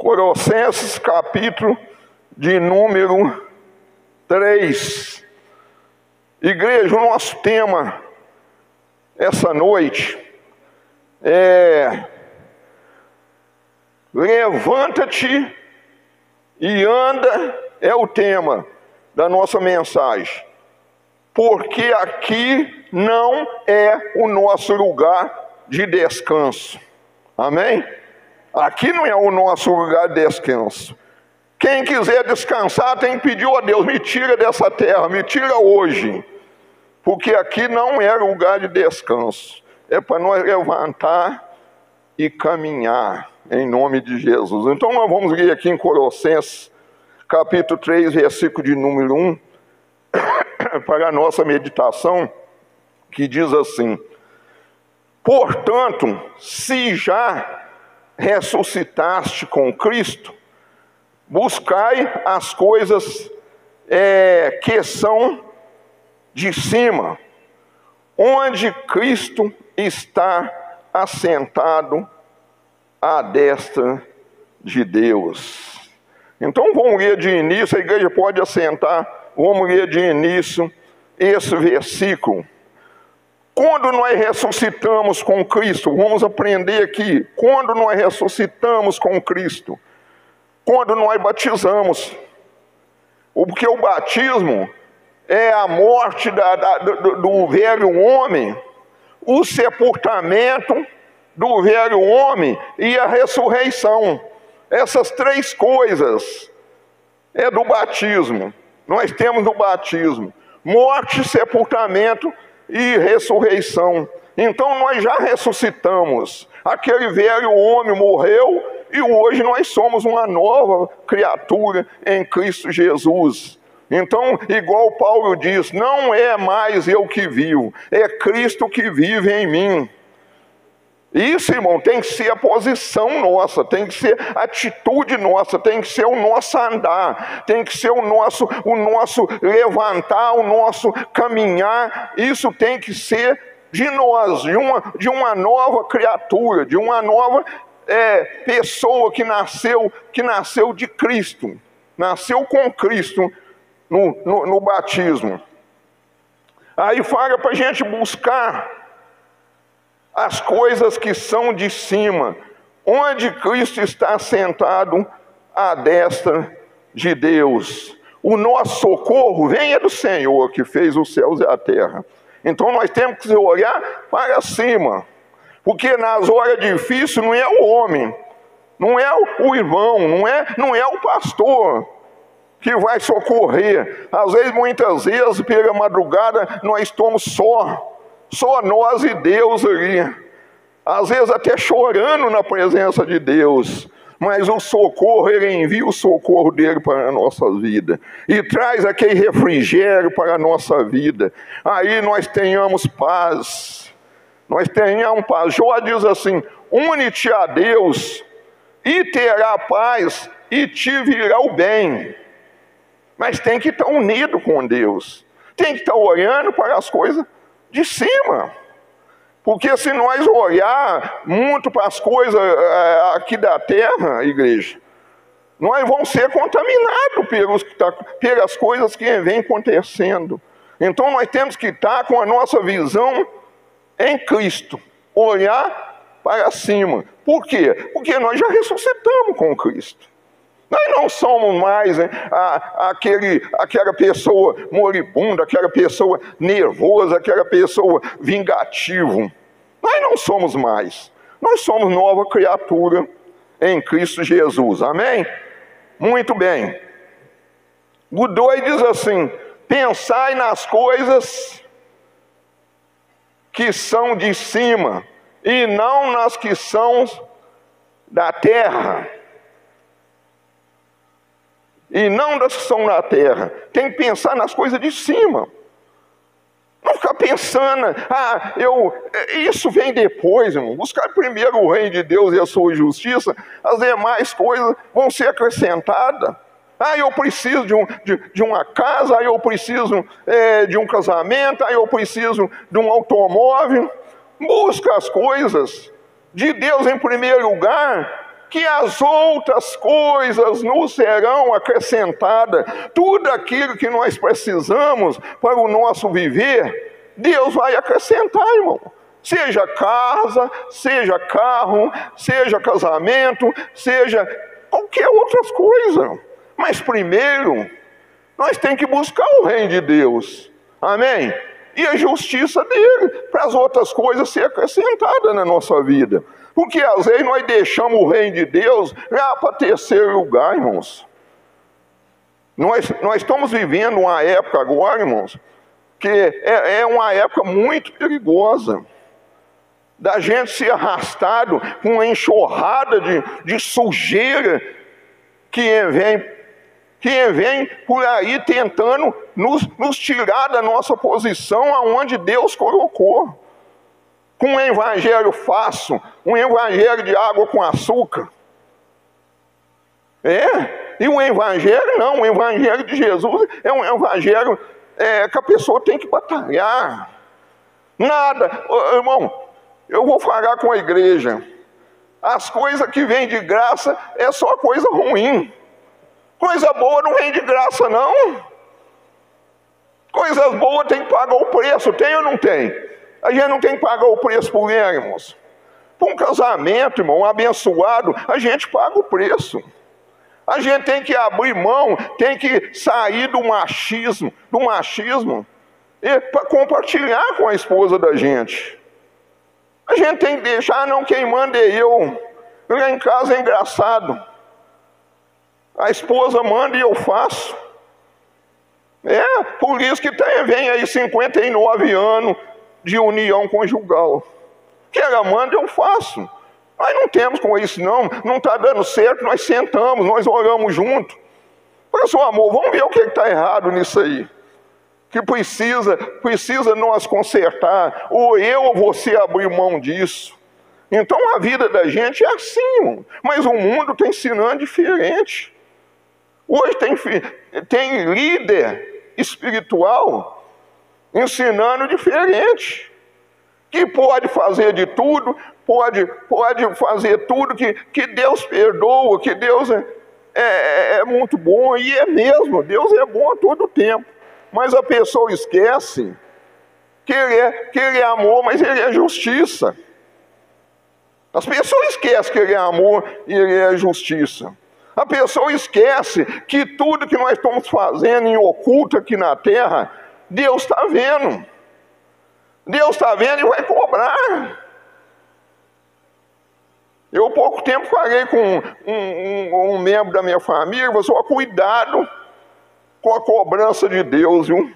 Colossenses capítulo de número 3. Igreja, o nosso tema essa noite é: levanta-te e anda, é o tema da nossa mensagem, porque aqui não é o nosso lugar de descanso. Amém? Aqui não é o nosso lugar de descanso. Quem quiser descansar tem que pedir: ó Deus, me tira dessa terra, me tira hoje, porque aqui não é lugar de descanso. É para nós levantar e caminhar em nome de Jesus. Então nós vamos ler aqui em Colossenses capítulo 3, versículo de número 1, para a nossa meditação, que diz assim: portanto, se já ressuscitaste com Cristo, buscai as coisas que são de cima, onde Cristo está assentado à destra de Deus. Então vamos ler de início, a igreja pode assentar, vamos ler de início esse versículo. Quando nós ressuscitamos com Cristo, vamos aprender aqui, quando nós ressuscitamos com Cristo, quando nós batizamos, porque o batismo é a morte do velho homem, o sepultamento do velho homem e a ressurreição. Essas três coisas é do batismo. Nós temos no batismo morte, sepultamento e ressurreição. Então nós já ressuscitamos. Aquele velho homem morreu e hoje nós somos uma nova criatura em Cristo Jesus. Então, igual Paulo diz, não é mais eu que vivo, é Cristo que vive em mim. Isso, irmão, tem que ser a posição nossa, tem que ser a atitude nossa, tem que ser o nosso andar, tem que ser o nosso levantar, o nosso caminhar. Isso tem que ser de nós, de uma nova criatura, de uma nova pessoa que nasceu de Cristo, nasceu com Cristo no batismo. Aí fala para a gente buscar as coisas que são de cima, onde Cristo está sentado à destra de Deus. O nosso socorro vem do Senhor, que fez os céus e a terra. Então nós temos que olhar para cima, porque nas horas difíceis não é o homem, não é o irmão, não é o pastor que vai socorrer. Às vezes, muitas vezes, pela madrugada, nós estamos só nós e Deus ali, às vezes até chorando na presença de Deus, mas o socorro, Ele envia o socorro dEle para a nossa vida, e traz aquele refrigério para a nossa vida, aí nós tenhamos paz, Jó diz assim: une-te a Deus, e terá paz, e te virá o bem. Mas tem que estar unido com Deus, tem que estar olhando para as coisas de cima, porque se nós olhar muito para as coisas aqui da terra, igreja, nós vamos ser contaminados pelas coisas que vêm acontecendo. Então nós temos que estar com a nossa visão em Cristo, olhar para cima. Por quê? Porque nós já ressuscitamos com Cristo. Nós não somos mais aquela pessoa moribunda, aquela pessoa nervosa, aquela pessoa vingativa. Nós não somos mais. Nós somos nova criatura em Cristo Jesus. Amém? Muito bem. O 2 diz assim: pensai nas coisas que são de cima, e não nas que são da terra. E não das que são na terra. Tem que pensar nas coisas de cima. Não ficar pensando, isso vem depois, irmão. Buscar primeiro o reino de Deus e a sua justiça, as demais coisas vão ser acrescentadas. Eu preciso de uma casa, eu preciso de um casamento, eu preciso de um automóvel. Busca as coisas de Deus em primeiro lugar, que as outras coisas nos serão acrescentadas. Tudo aquilo que nós precisamos para o nosso viver, Deus vai acrescentar, irmão. Seja casa, seja carro, seja casamento, seja qualquer outra coisa. Mas primeiro, nós temos que buscar o reino de Deus. Amém? E a justiça dele, para as outras coisas ser acrescentada na nossa vida. Porque às vezes nós deixamos o reino de Deus lá para terceiro lugar, irmãos. Nós estamos vivendo uma época agora, irmãos, que é uma época muito perigosa. Da gente ser arrastado com uma enxurrada de sujeira que vem por aí tentando nos tirar da nossa posição aonde Deus colocou. Com um evangelho fácil, um evangelho de água com açúcar. E o evangelho não, o evangelho de Jesus é um evangelho que a pessoa tem que batalhar. Nada, irmão, eu vou falar com a igreja. As coisas que vêm de graça é só coisa ruim. Coisa boa não vem de graça, não. Coisas boas tem que pagar o preço, tem ou não tem? A gente não tem que pagar o preço por ela, irmãos. Para um casamento, irmão, abençoado, a gente paga o preço. A gente tem que abrir mão, tem que sair do machismo, para compartilhar com a esposa da gente. A gente tem que deixar, não, quem manda é eu. Lá em casa é engraçado. A esposa manda e eu faço. Por isso que vem aí 59 anos de união conjugal. Que ela manda, eu faço. Nós não temos com isso, não está dando certo, nós sentamos, nós oramos junto. Pessoal, amor, vamos ver o que está errado nisso aí. Que precisa nós consertar, ou eu ou você abrir mão disso. Então a vida da gente é assim, mas o mundo está ensinando diferente. Hoje tem líder espiritual ensinando diferente, que pode fazer de tudo, pode fazer tudo, que Deus perdoa, que Deus é muito bom, e é mesmo, Deus é bom a todo tempo. Mas a pessoa esquece que ele é amor, mas ele é justiça. As pessoas esquecem que ele é amor e ele é justiça. A pessoa esquece que tudo que nós estamos fazendo em oculto aqui na terra, Deus está vendo. Deus está vendo e vai cobrar. Eu há pouco tempo falei com um membro da minha família, falei, só cuidado com a cobrança de Deus, viu?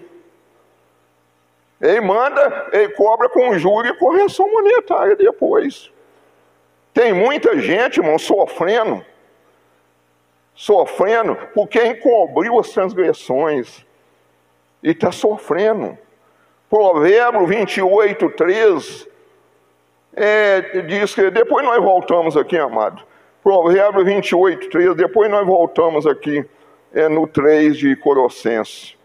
Ele cobra com juros e correção monetária depois. Tem muita gente, irmão, sofrendo porque encobriu as transgressões e está sofrendo. Provérbio 28, 3 diz que, depois nós voltamos aqui, amado. Provérbio 28, 3, depois nós voltamos aqui no 3 de Colossenses.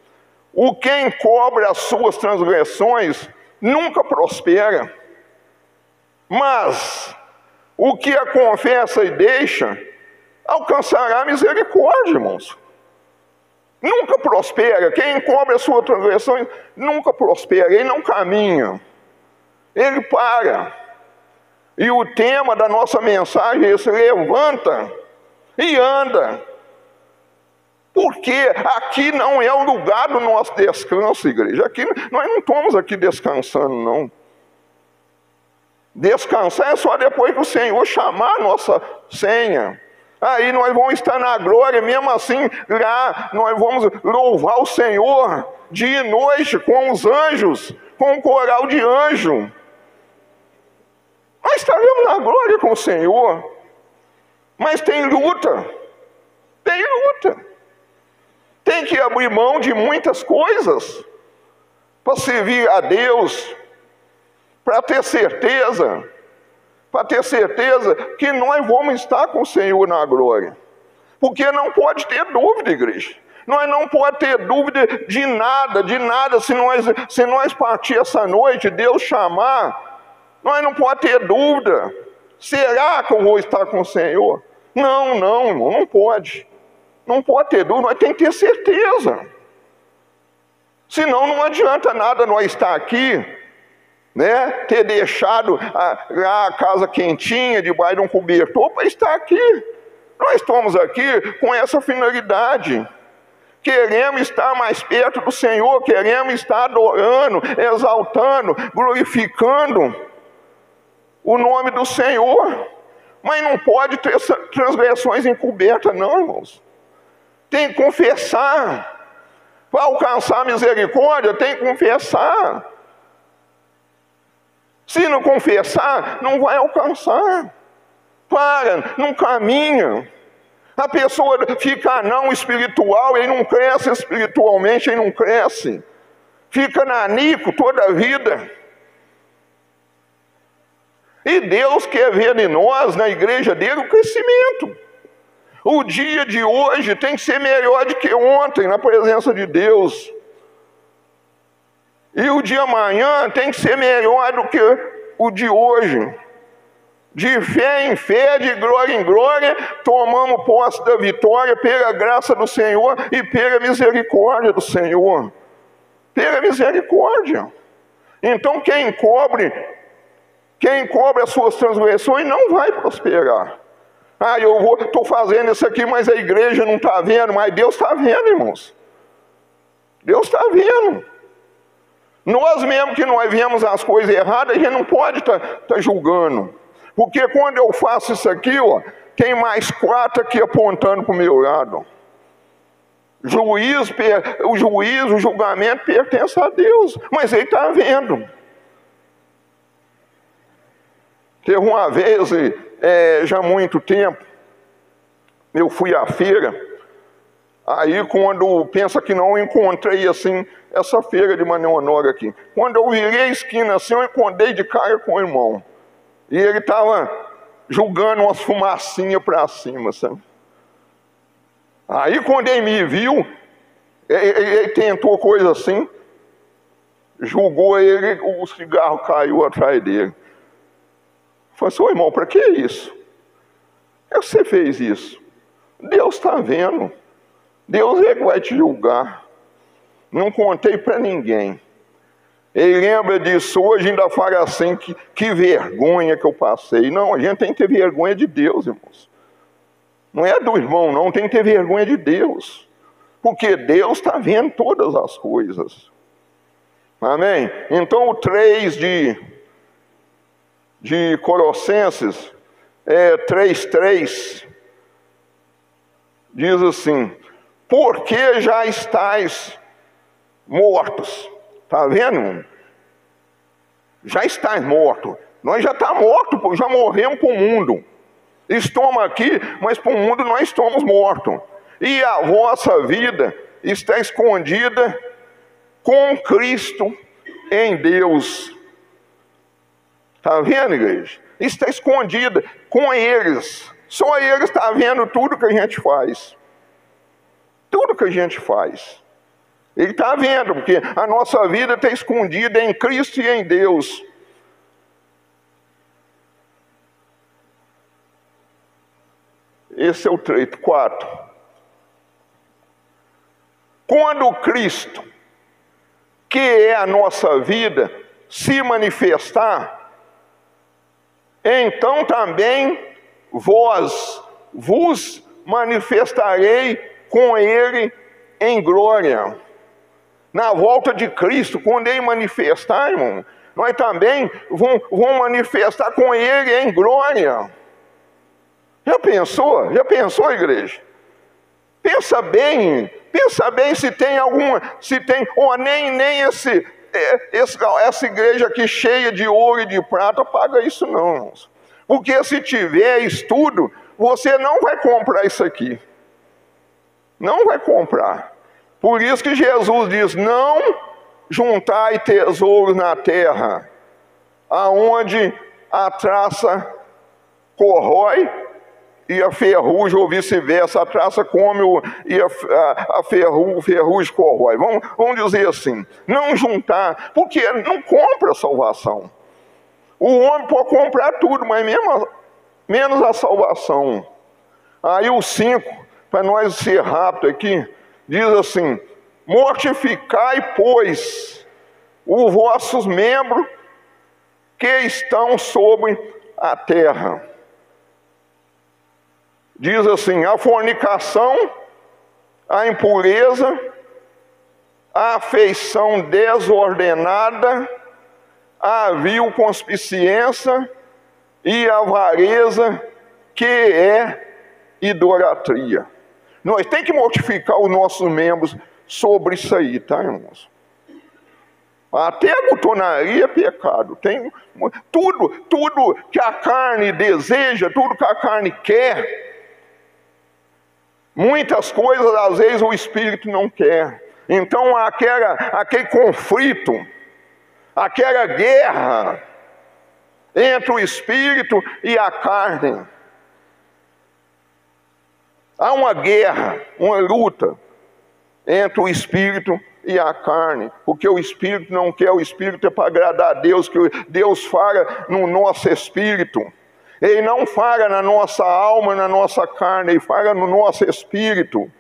O que encobre as suas transgressões nunca prospera, mas o que a confessa e deixa alcançará misericórdia, irmãos. Nunca prospera. Quem encobre as suas transgressões nunca prospera. Ele não caminha. Ele para. E o tema da nossa mensagem é esse: levanta e anda. Porque aqui não é o lugar do nosso descanso, igreja. Aqui, nós não estamos aqui descansando, não. Descansar é só depois que o Senhor chamar a nossa senha. Aí nós vamos estar na glória, mesmo assim, lá nós vamos louvar o Senhor dia e noite com os anjos, com o coral de anjo. Nós estaremos na glória com o Senhor. Mas tem luta. Tem que abrir mão de muitas coisas para servir a Deus, para ter certeza que nós vamos estar com o Senhor na glória. Porque não pode ter dúvida, igreja. Nós não podemos ter dúvida de nada. Se nós partir essa noite, Deus chamar, nós não podemos ter dúvida. Será que eu vou estar com o Senhor? Não, irmão, não pode. Não pode ter dúvida, nós temos que ter certeza. Senão não adianta nada nós estar aqui, né, ter deixado a casa quentinha, debaixo de um cobertor, para estar aqui. Nós estamos aqui com essa finalidade. Queremos estar mais perto do Senhor, queremos estar adorando, exaltando, glorificando o nome do Senhor. Mas não pode ter transgressões encobertas, não, irmãos. Tem que confessar. Para alcançar a misericórdia, tem que confessar. Se não confessar, não vai alcançar. Não caminha. A pessoa fica anão espiritual, ele não cresce espiritualmente, ele não cresce. Fica nanico toda a vida. E Deus quer ver em nós, na igreja dele, o crescimento. O dia de hoje tem que ser melhor do que ontem, na presença de Deus. E o de amanhã tem que ser melhor do que o de hoje. De fé em fé, de glória em glória, tomamos posse da vitória pela graça do Senhor e pela misericórdia do Senhor. Pela misericórdia. Então quem cobre as suas transgressões não vai prosperar. Eu estou fazendo isso aqui, mas a igreja não está vendo. Mas Deus está vendo, irmãos. Deus está vendo. Nós mesmo que nós vemos as coisas erradas, a gente não pode estar julgando. Porque quando eu faço isso aqui, tem mais 4 aqui apontando para o meu lado. O julgamento pertence a Deus. Mas Ele está vendo. Teve uma vez, já há muito tempo, eu fui à feira. Aí quando pensa que não, eu encontrei assim, essa feira de Manionora aqui. Quando eu virei a esquina assim, eu encontrei de cara com o irmão. E ele estava jogando umas fumacinhas para cima, sabe? Aí quando ele me viu, ele tentou coisa assim, julgou ele, o cigarro caiu atrás dele. Falei assim, ô irmão, para que isso? Por que você fez isso? Deus está vendo. Deus é que vai te julgar. Não contei para ninguém. Ele lembra disso hoje, ainda fala assim, que vergonha que eu passei. Não, a gente tem que ter vergonha de Deus, irmãos. Não é do irmão, não, tem que ter vergonha de Deus. Porque Deus está vendo todas as coisas. Amém? Então o 3 de Colossenses, 3:3, diz assim, porque já estáis mortos. Está vendo? Já estáis mortos. Nós já estamos mortos, já morremos para o mundo. Estamos aqui, mas para o mundo nós estamos mortos. E a vossa vida está escondida com Cristo em Deus. Está vendo, igreja? Está escondida com eles. Só eles estão vendo tudo que a gente faz. Tudo que a gente faz. Ele está vendo, porque a nossa vida está escondida em Cristo e em Deus. Esse é o 4. Quando Cristo, que é a nossa vida, se manifestar, então também vos manifestarei com Ele em glória. Na volta de Cristo, quando Ele manifestar, irmão, nós também vamos manifestar com Ele em glória. Já pensou, igreja? Pensa bem se tem nem essa igreja aqui cheia de ouro e de prata paga isso não, irmãos. Porque se tiver estudo, você não vai comprar isso aqui. Não vai comprar. Por isso que Jesus diz, não juntai tesouros na terra, aonde a traça corrói e a ferrugem, ou vice-versa, a traça come e a ferrugem corrói. Vamos dizer assim, não juntar, porque não compra a salvação. O homem pode comprar tudo, mas menos a salvação. Aí o 5, para nós ser rápido aqui, diz assim: mortificai, pois, os vossos membros que estão sobre a terra. Diz assim: a fornicação, a impureza, a afeição desordenada, a vil concupiscência e a avareza, que é idolatria. Nós temos que mortificar os nossos membros sobre isso aí, tá, irmãos? Até a glutonaria é pecado. Tem tudo que a carne deseja, tudo que a carne quer. Muitas coisas, às vezes, o espírito não quer. Então, aquele conflito, aquela guerra entre o espírito e a carne. Há uma guerra, uma luta entre o espírito e a carne, porque o espírito não quer, o espírito é para agradar a Deus, que Deus fala no nosso espírito. Ele não fala na nossa alma, na nossa carne, ele fala no nosso espírito.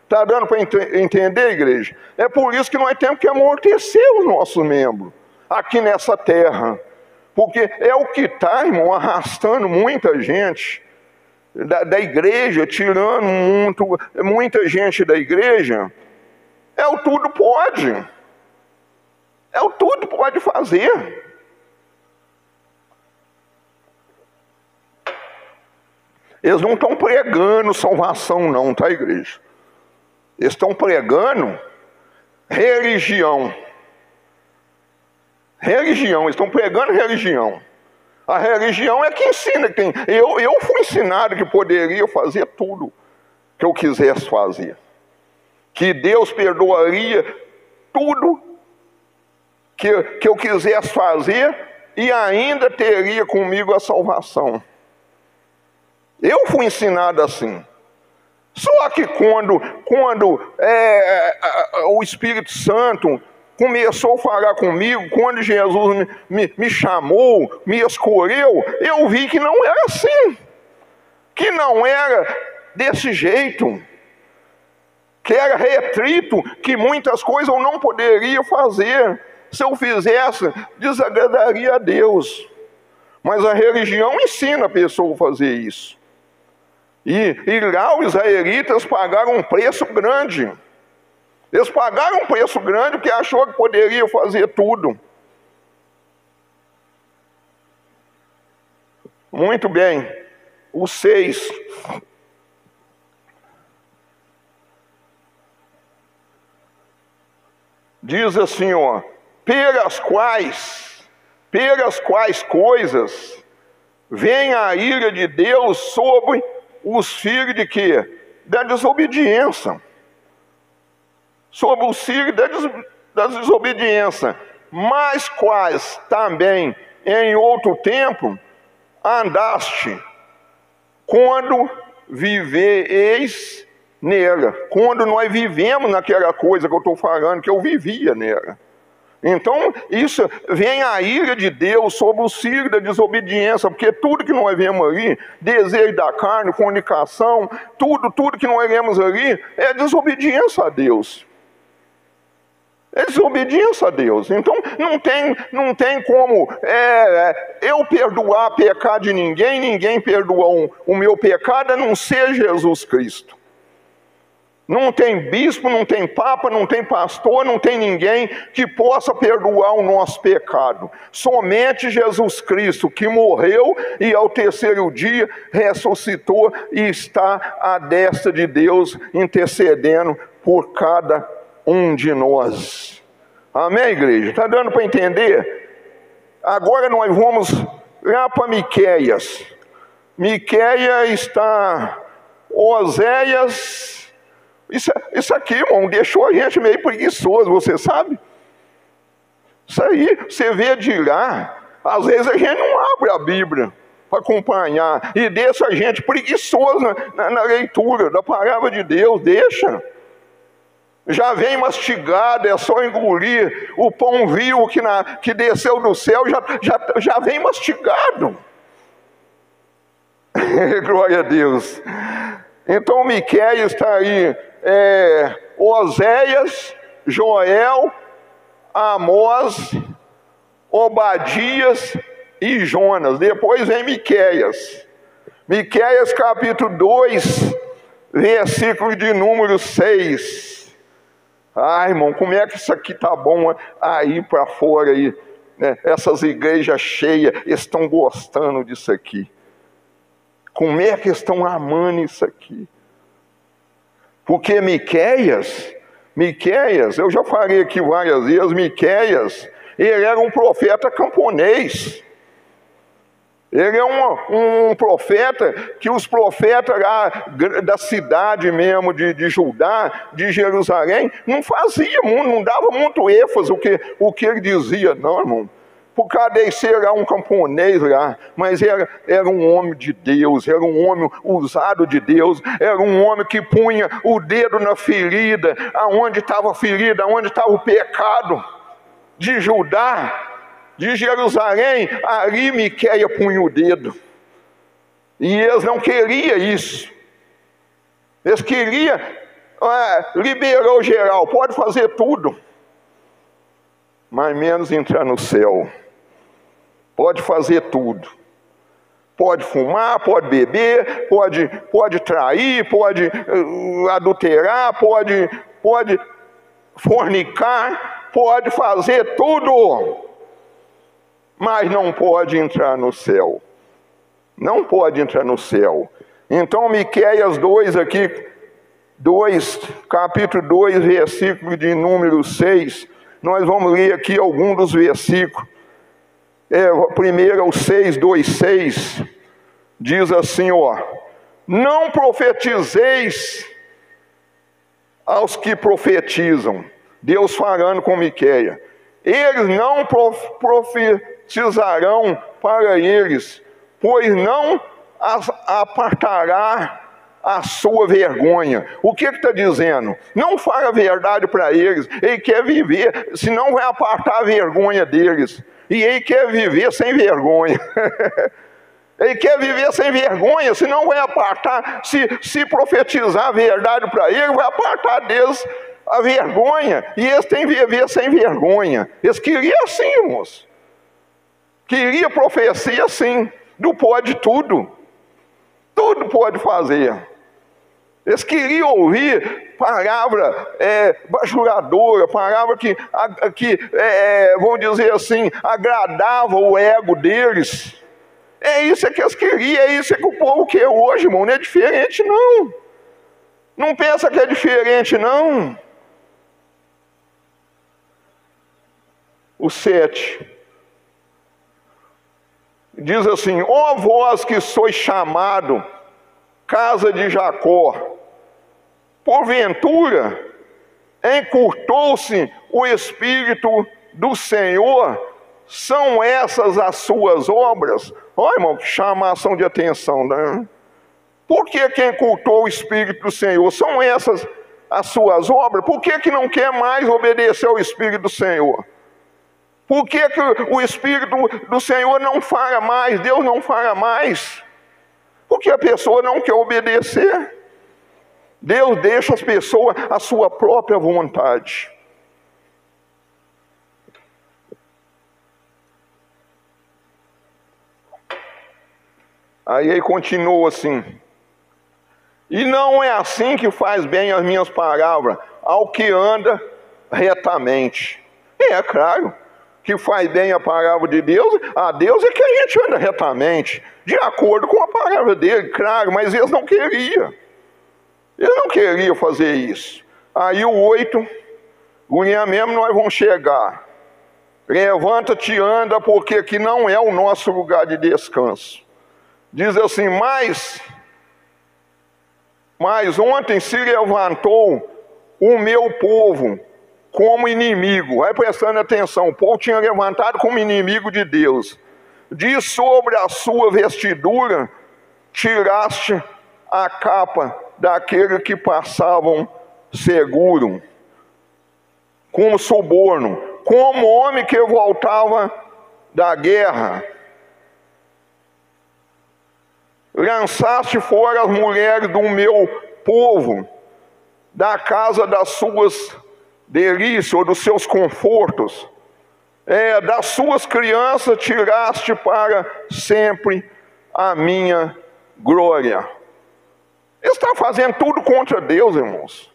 Está dando para entender, igreja? É por isso que nós temos que amortecer os nossos membros aqui nessa terra, porque é o que está, irmão, arrastando muita gente da igreja, tirando muita gente da igreja. É o tudo pode. É o tudo pode fazer. Eles não estão pregando salvação não, tá, igreja? Eles estão pregando religião. Religião, eles estão pregando religião. A religião é que ensina. Eu fui ensinado que poderia fazer tudo que eu quisesse fazer. Que Deus perdoaria tudo que eu quisesse fazer e ainda teria comigo a salvação. Eu fui ensinado assim. Só que quando o Espírito Santo começou a falar comigo, quando Jesus me chamou, me escolheu, eu vi que não era assim. Que não era desse jeito. Que era restrito, que muitas coisas eu não poderia fazer. Se eu fizesse, desagradaria a Deus. Mas a religião ensina a pessoa a fazer isso. E lá os israelitas pagaram um preço grande. Eles pagaram um preço grande porque achou que poderia fazer tudo. Muito bem. O 6. Diz assim, ó: pelas quais coisas vem a ira de Deus sobre os filhos de quê? Da desobediência. Sobre os filhos da desobediência. Mas quais também em outro tempo andaste, quando viveis nela. Quando nós vivemos naquela coisa que eu estou falando, que eu vivia nela. Então, isso vem a ira de Deus sobre o filho da desobediência, porque tudo que nós vemos ali, desejo da carne, fornicação, tudo que nós vemos ali, é desobediência a Deus. É desobediência a Deus. Então, não tem como eu perdoar pecado de ninguém perdoar o meu pecado, a não ser Jesus Cristo. Não tem bispo, não tem papa, não tem pastor, não tem ninguém que possa perdoar o nosso pecado. Somente Jesus Cristo, que morreu e ao terceiro dia ressuscitou e está à destra de Deus, intercedendo por cada um de nós. Amém, igreja? Está dando para entender? Agora nós vamos lá para Miqueias. Miqueias está Oséias. Isso aqui, irmão, deixou a gente meio preguiçoso, você sabe? Isso aí, você vê de lá, às vezes a gente não abre a Bíblia para acompanhar, e deixa a gente preguiçoso na leitura da palavra de Deus, deixa. Já vem mastigado, é só engolir. O pão vivo que desceu do céu já vem mastigado. Glória a Deus. Então Miqueias está aí, Oséias, Joel, Amós, Obadias e Jonas. Depois vem Miqueias. Miqueias capítulo 2, versículo de número 6. Ai, irmão, como é que isso aqui tá bom aí para fora aí, né? Essas igrejas cheias estão gostando disso aqui. Como é que estão amando isso aqui? Porque Miqueias, eu já falei aqui várias vezes, Miqueias, ele era um profeta camponês. Ele é um profeta que os profetas lá da cidade mesmo de Judá, de Jerusalém, não faziam, não dava muito ênfase o que ele dizia, não, irmão. Por causa de ser lá um camponês lá, mas era um homem de Deus, era um homem usado de Deus, era um homem que punha o dedo na ferida, aonde estava a ferida, aonde estava o pecado de Judá, de Jerusalém, ali Miqueias punha o dedo. E eles não queriam isso. Eles queriam, liberou geral, pode fazer tudo, mas menos entrar no céu. Pode fazer tudo. Pode fumar, pode beber, pode trair, pode adulterar, pode fornicar, pode fazer tudo. Mas não pode entrar no céu. Não pode entrar no céu. Então Miqueias 2 aqui, capítulo 2, versículo de número 6, nós vamos ler aqui algum dos versículos. Primeiro é o 6:2:6, diz assim, não profetizeis aos que profetizam. Deus falando com Miqueias. Eles não profetizarão para eles, pois não apartará a sua vergonha. O que está dizendo? Não fala a verdade para eles. Ele quer viver, senão vai apartar a vergonha deles. E ele quer viver sem vergonha. Ele quer viver sem vergonha, senão vai apartar. Se profetizar a verdade para ele, vai apartar deles a vergonha. E eles têm que viver sem vergonha. Eles queriam assim, irmãos. Queria profecia assim. Do pode tudo. Tudo pode fazer. Eles queriam ouvir palavra bajuladora, palavra que vamos dizer assim, agradava o ego deles. É isso que eles queriam, é isso que o povo quer hoje, irmão. Não é diferente, não. Não pensa que é diferente, não. O 7. Diz assim, vós que sois chamado, casa de Jacó, porventura, encurtou-se o Espírito do Senhor? São essas as suas obras? Olha, irmão, que chamação de atenção, né? Por que encurtou o Espírito do Senhor? São essas as suas obras? Por que não quer mais obedecer ao Espírito do Senhor? Por que o Espírito do Senhor não fala mais? Deus não fala mais? Porque a pessoa não quer obedecer. Deus deixa as pessoas a sua própria vontade. Aí ele continua assim. E não é assim que faz bem as minhas palavras ao que anda retamente. É claro que faz bem a palavra de Deus. A Deus é que a gente anda retamente, de acordo com a palavra dele, claro, mas eles não queriam. Eles não queriam fazer isso. Aí o 8, gurinha mesmo, nós vamos chegar. Levanta-te e anda, porque aqui não é o nosso lugar de descanso. Diz assim, mas ontem se levantou o meu povo como inimigo. Vai prestando atenção, o povo tinha levantado como inimigo de Deus. De sobre a sua vestidura tiraste a capa daqueles que passavam seguro, como suborno, como homem que voltava da guerra. lançaste fora as mulheres do meu povo, da casa das suas delícias, ou dos seus confortos. Das suas crianças tiraste para sempre a minha glória. Ele está fazendo tudo contra Deus, irmãos.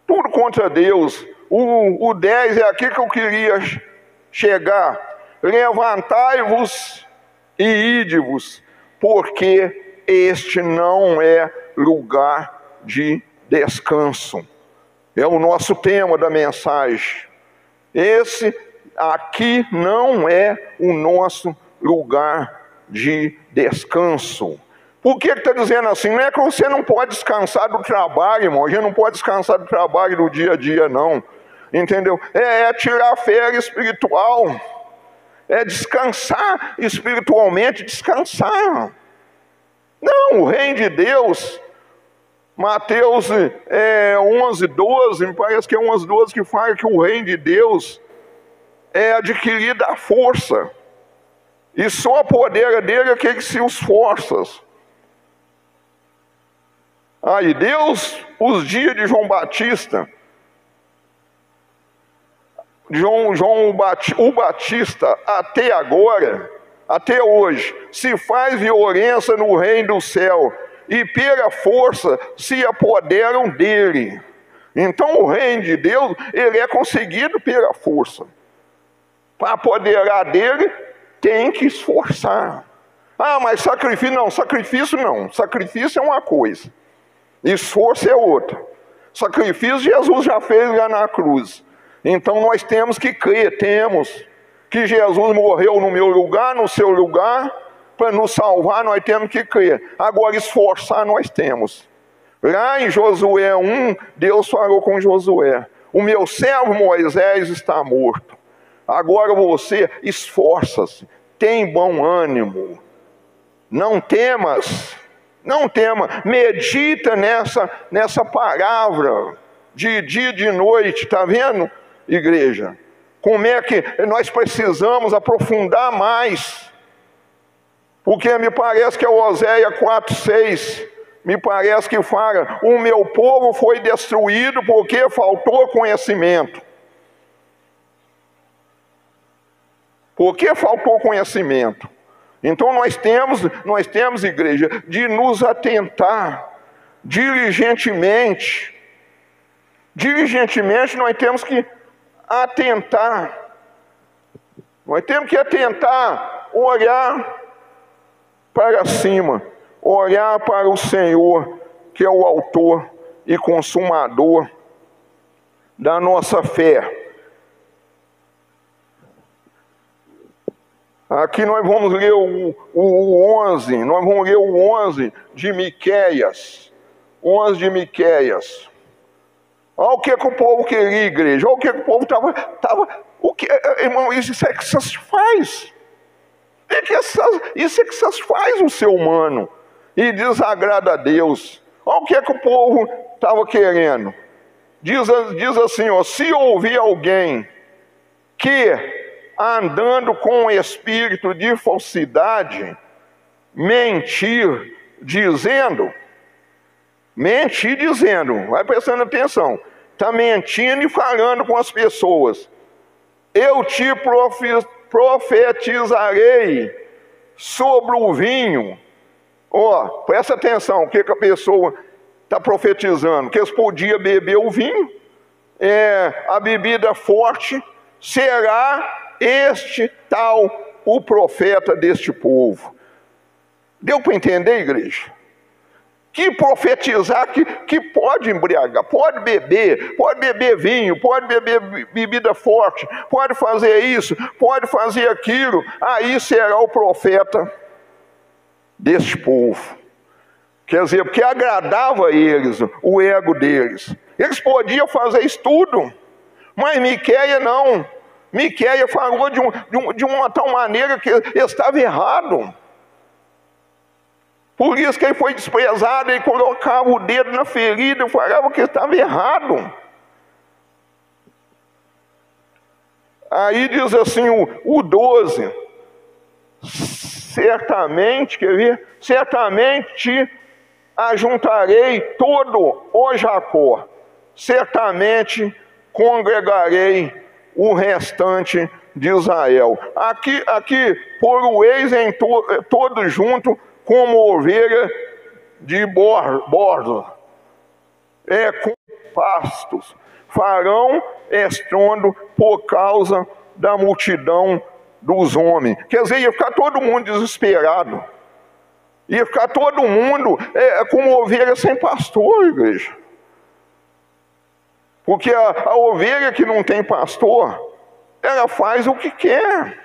Tudo contra Deus. O 10 é aqui que eu queria chegar. Levantai-vos e ide-vos, porque este não é lugar de descanso. É o nosso tema da mensagem. Esse aqui não é o nosso lugar de descanso. Por que está dizendo assim? Não é que você não pode descansar do trabalho, irmão. A gente não pode descansar do trabalho do dia a dia, não. Entendeu? É tirar férias espiritual. É descansar espiritualmente, descansar. Não, o reino de Deus, Mateus 11, 12, me parece que é 11, 12 que fala que o reino de Deus é adquirido à força. E só apodera dele aquele que se esforça. Aí Deus, os dias de João Batista, o Batista, até agora, até hoje, se faz violência no reino do céu, e pela força se apoderam dele. Então o reino de Deus, ele é conseguido pela força. Para apoderar dele, tem que esforçar. Mas sacrifício não, sacrifício não. Sacrifício é uma coisa, esforço é outra. Sacrifício Jesus já fez lá na cruz. Então nós temos que crer, temos que Jesus morreu no meu lugar, no seu lugar, para nos salvar. Nós temos que crer. Agora esforçar nós temos. Lá em Josué 1, Deus falou com Josué: o meu servo Moisés está morto. Agora você esforça-se, tem bom ânimo, não temas, não tema, medita nessa palavra de dia e de noite. Está vendo, igreja? Como é que nós precisamos aprofundar mais? Porque me parece que é Oséias 4:6, me parece que fala: o meu povo foi destruído porque faltou conhecimento. Porque faltou conhecimento. Então nós temos, igreja, de nos atentar diligentemente. Diligentemente nós temos que atentar. Nós temos que atentar, olhar para cima, olhar para o Senhor, que é o autor e consumador da nossa fé. Aqui nós vamos ler o 11, nós vamos ler o 11 de Miqueias. 11 de Miqueias. Olha o que o povo queria, igreja. Olha o que o povo estava... Irmão, isso é que satisfaz. Isso é que satisfaz o ser humano. E desagrada a Deus. Olha o que o povo estava querendo. Diz assim, ó: se ouvir alguém que, andando com o espírito de falsidade, mentir dizendo, vai prestando atenção, está mentindo e falando com as pessoas: eu te profetizarei sobre o vinho. Presta atenção, o que a pessoa está profetizando? Que eles podiam beber o vinho, a bebida forte. Será este tal o profeta deste povo. Deu para entender, igreja? Que profetizar que pode embriagar, pode beber vinho, pode beber bebida forte, pode fazer isso, pode fazer aquilo. Aí será o profeta deste povo. Quer dizer, porque agradava a eles, o ego deles. Eles podiam fazer isso tudo, mas Miqueias não. Miqueias falou de uma tal maneira que estava errado. Por isso que ele foi desprezado, ele colocava o dedo na ferida e falava que estava errado. Aí diz assim o 12: certamente, quer ver? Certamente ajuntarei todo o Jacó, certamente congregarei o restante de Israel. Aqui pôr-o-eis em todo junto, como ovelha de bordo, com pastos, farão estrondo por causa da multidão dos homens. Quer dizer, ia ficar todo mundo desesperado, ia ficar todo mundo como ovelha sem pastor, igreja. Porque a ovelha que não tem pastor, ela faz o que quer.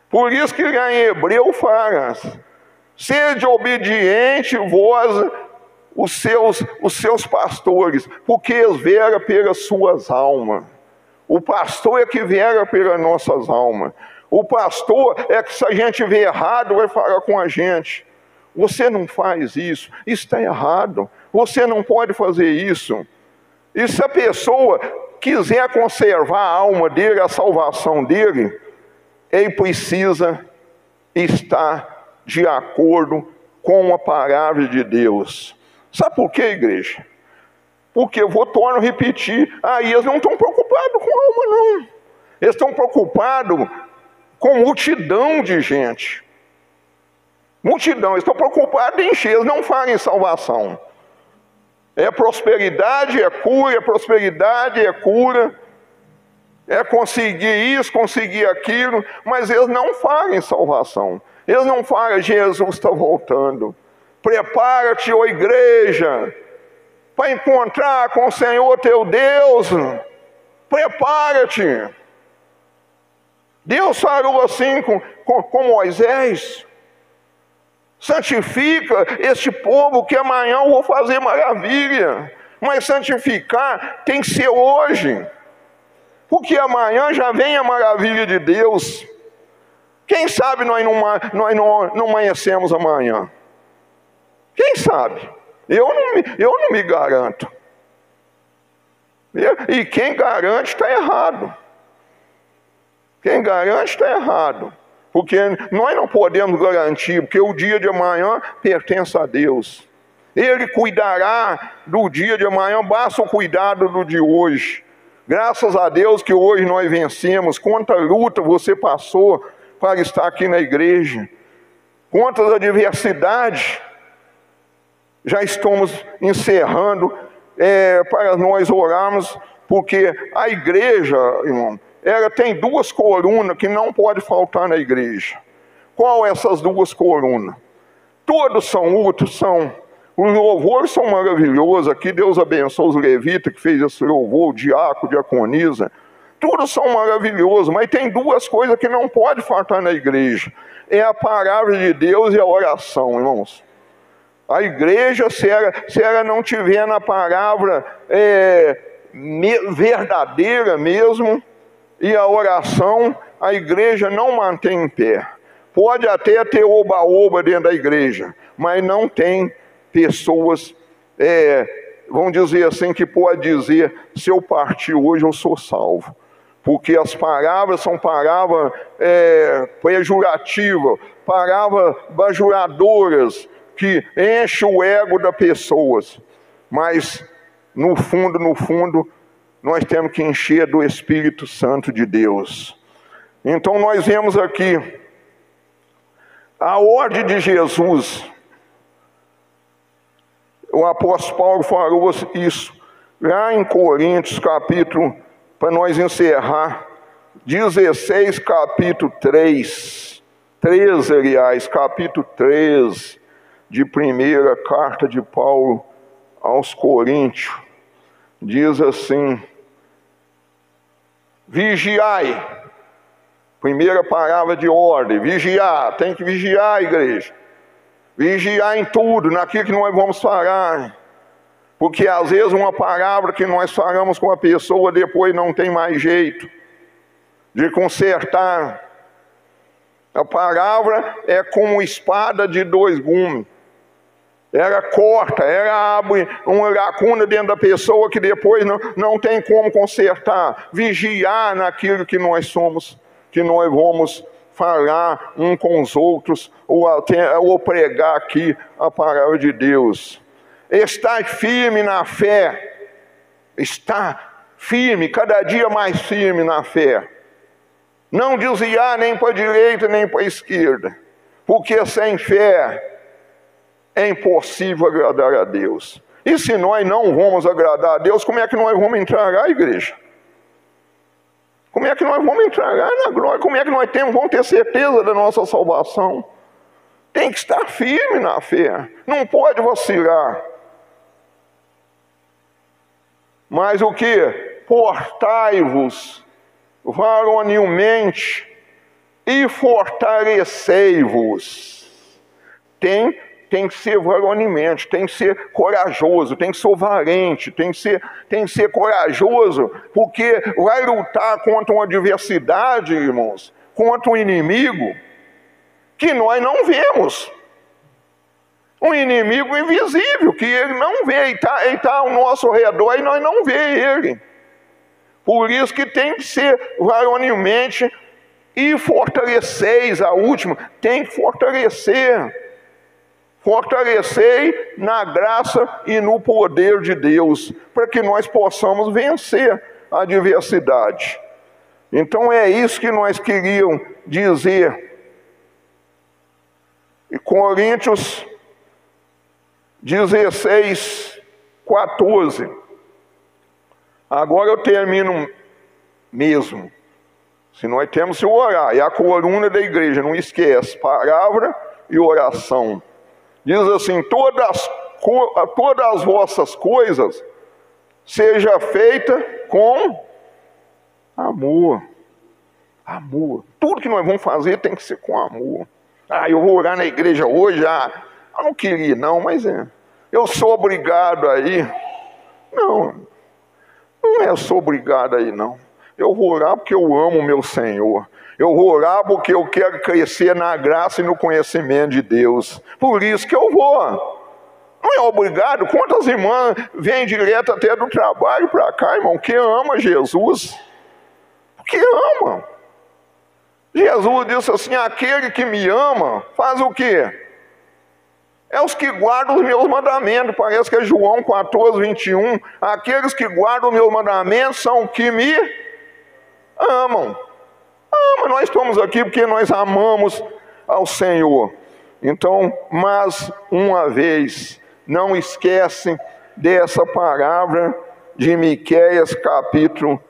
Por isso que lá em Hebreu fala: sede obediente vós, os seus pastores, porque eles veram pelas suas almas. O pastor é que vera pelas nossas almas. O pastor é que, se a gente vê errado, vai falar com a gente: você não faz isso, isso está errado, você não pode fazer isso. E se a pessoa quiser conservar a alma dele, a salvação dele, ele precisa estar de acordo com a palavra de Deus. Sabe por quê, igreja? Porque torno a repetir, eles não estão preocupados com alma, não. Eles estão preocupados com multidão de gente. Multidão, eles estão preocupados em encher, eles não fazem salvação. É prosperidade, é cura, é prosperidade, é cura. É conseguir isso, conseguir aquilo, mas eles não fazem salvação. Eles não falam: Jesus está voltando. Prepara-te, ó igreja, para encontrar com o Senhor teu Deus. Prepara-te. Deus falou assim com Moisés: santifica este povo, que amanhã eu vou fazer maravilha. Mas santificar tem que ser hoje, porque amanhã já vem a maravilha de Deus. Quem sabe nós não amanhecemos amanhã? Quem sabe? Eu não me garanto. E quem garante está errado. Quem garante está errado. Porque nós não podemos garantir, porque o dia de amanhã pertence a Deus. Ele cuidará do dia de amanhã, basta o cuidado do de hoje. Graças a Deus que hoje nós vencemos. Quanta luta você passou para estar aqui na igreja. Quantas adversidades já estamos encerrando para nós orarmos, porque a igreja, irmão, ela tem duas colunas que não pode faltar na igreja. Qual essas duas colunas? Todos são úteis, os louvores são maravilhosos. Aqui Deus abençoe os levitas que fez esse louvor, o diácono, diaconisa. Todos são maravilhosos, mas tem duas coisas que não pode faltar na igreja. É a palavra de Deus e a oração, irmãos. A igreja, se ela não tiver na palavra verdadeira mesmo, e a oração, a igreja não mantém em pé. Pode até ter oba-oba dentro da igreja, mas não tem pessoas, vamos dizer assim, que pode dizer: se eu partir hoje eu sou salvo. Porque as palavras são palavras pejorativas, palavras bajuladoras, que enchem o ego das pessoas. Mas, no fundo, nós temos que encher do Espírito Santo de Deus. Então nós vemos aqui a ordem de Jesus. O apóstolo Paulo falou isso lá em Coríntios, capítulo, para nós encerrar, 16, capítulo 3, 13, aliás, capítulo 3, de primeira carta de Paulo aos Coríntios, diz assim: vigiai. Primeira palavra de ordem: vigiar. Tem que vigiar, igreja. Vigiar em tudo, naquilo que nós vamos falar. Porque às vezes uma palavra que nós falamos com a pessoa, depois não tem mais jeito de consertar. A palavra é como espada de dois gumes. Ela corta, ela abre uma lacuna dentro da pessoa que depois não tem como consertar. Vigiar naquilo que nós somos, que nós vamos falar um com os outros, ou pregar aqui a palavra de Deus. Estar firme na fé, estar firme, cada dia mais firme na fé. Não desviar nem para a direita nem para a esquerda, porque sem fé é impossível agradar a Deus. E se nós não vamos agradar a Deus, como é que nós vamos entrar à igreja? Como é que nós vamos entrar na glória? Como é que nós vamos ter certeza da nossa salvação? Tem que estar firme na fé, não pode vacilar. Mas o que? Portai-vos varonilmente e fortalecei-vos. Tem que ser varonilmente, tem que ser corajoso, tem que ser valente, tem que ser corajoso, porque vai lutar contra uma adversidade, irmãos, contra um inimigo que nós não vemos. Um inimigo invisível, que ele não vê, ele está ao nosso redor e nós não vemos ele. Por isso que tem que ser varonilmente e fortaleceis, a última, tem que fortalecer. Fortalecei na graça e no poder de Deus, para que nós possamos vencer a adversidade. Então é isso que nós queríamos dizer. E Coríntios 16, 14. Agora eu termino mesmo. Se nós temos que orar, é a coluna da igreja, não esquece, palavra e oração. Diz assim: todas as vossas coisas seja feita com amor. Amor. Tudo que nós vamos fazer tem que ser com amor. Eu vou orar na igreja hoje, eu não queria não, mas eu sou obrigado aí. Não sou obrigado aí não. Eu vou orar porque eu amo o meu Senhor. Eu vou orar porque eu quero crescer na graça e no conhecimento de Deus. Por isso que eu vou. Não é obrigado. Quantas irmãs vêm direto até do trabalho para cá, irmão, que ama Jesus? Que ama. Jesus disse assim: aquele que me ama, faz o quê? É os que guardam os meus mandamentos. Parece que é João 14, 21. Aqueles que guardam os meus mandamentos são os que me amam. Nós estamos aqui porque nós amamos ao Senhor. Então, mais uma vez, não esquecem dessa palavra de Miqueias capítulo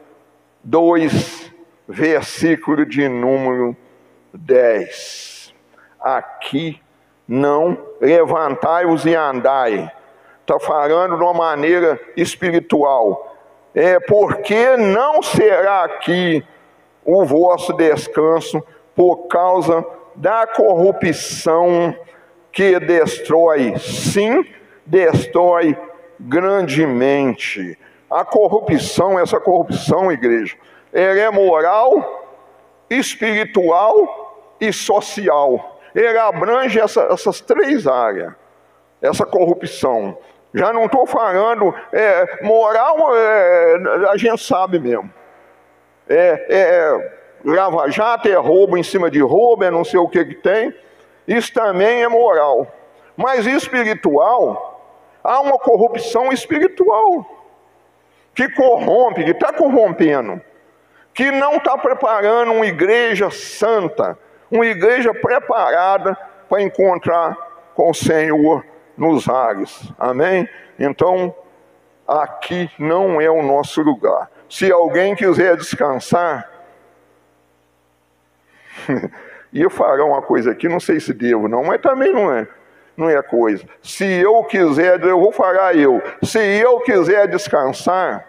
2, versículo de número 10. Aqui não levantai-vos e andai. Está falando de uma maneira espiritual. Porque não será aqui o vosso descanso por causa da corrupção que destrói, sim, destrói grandemente. A corrupção, essa corrupção, igreja, ela é moral, espiritual e social. Ela abrange essas três áreas, essa corrupção. Já não estou falando, moral, a gente sabe mesmo. Lava-jato, roubo em cima de roubo, não sei o que tem. Isso também é moral. Mas espiritual, há uma corrupção espiritual que corrompe, que está corrompendo, que não está preparando uma igreja santa, uma igreja preparada para encontrar com o Senhor nos ares. Amém? Então, aqui não é o nosso lugar. Se alguém quiser descansar, ia falar uma coisa aqui, não sei se devo não, mas também não é coisa. Se eu quiser, eu vou falar se eu quiser descansar,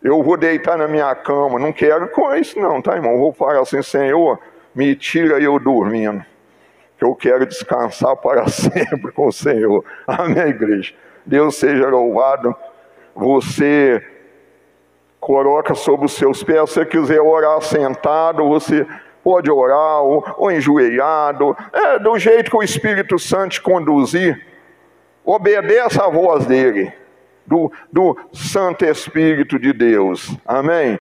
eu vou deitar na minha cama, não quero com isso não, tá, irmão? Eu vou falar assim: Senhor, me tira eu dormindo, que eu quero descansar para sempre com o Senhor. Amém, igreja? Deus seja louvado. Você coloca sobre os seus pés. Se você quiser orar sentado, você pode orar, ou enjoelhado, do jeito que o Espírito Santo te conduzir. Obedeça a voz dele, do Santo Espírito de Deus. Amém?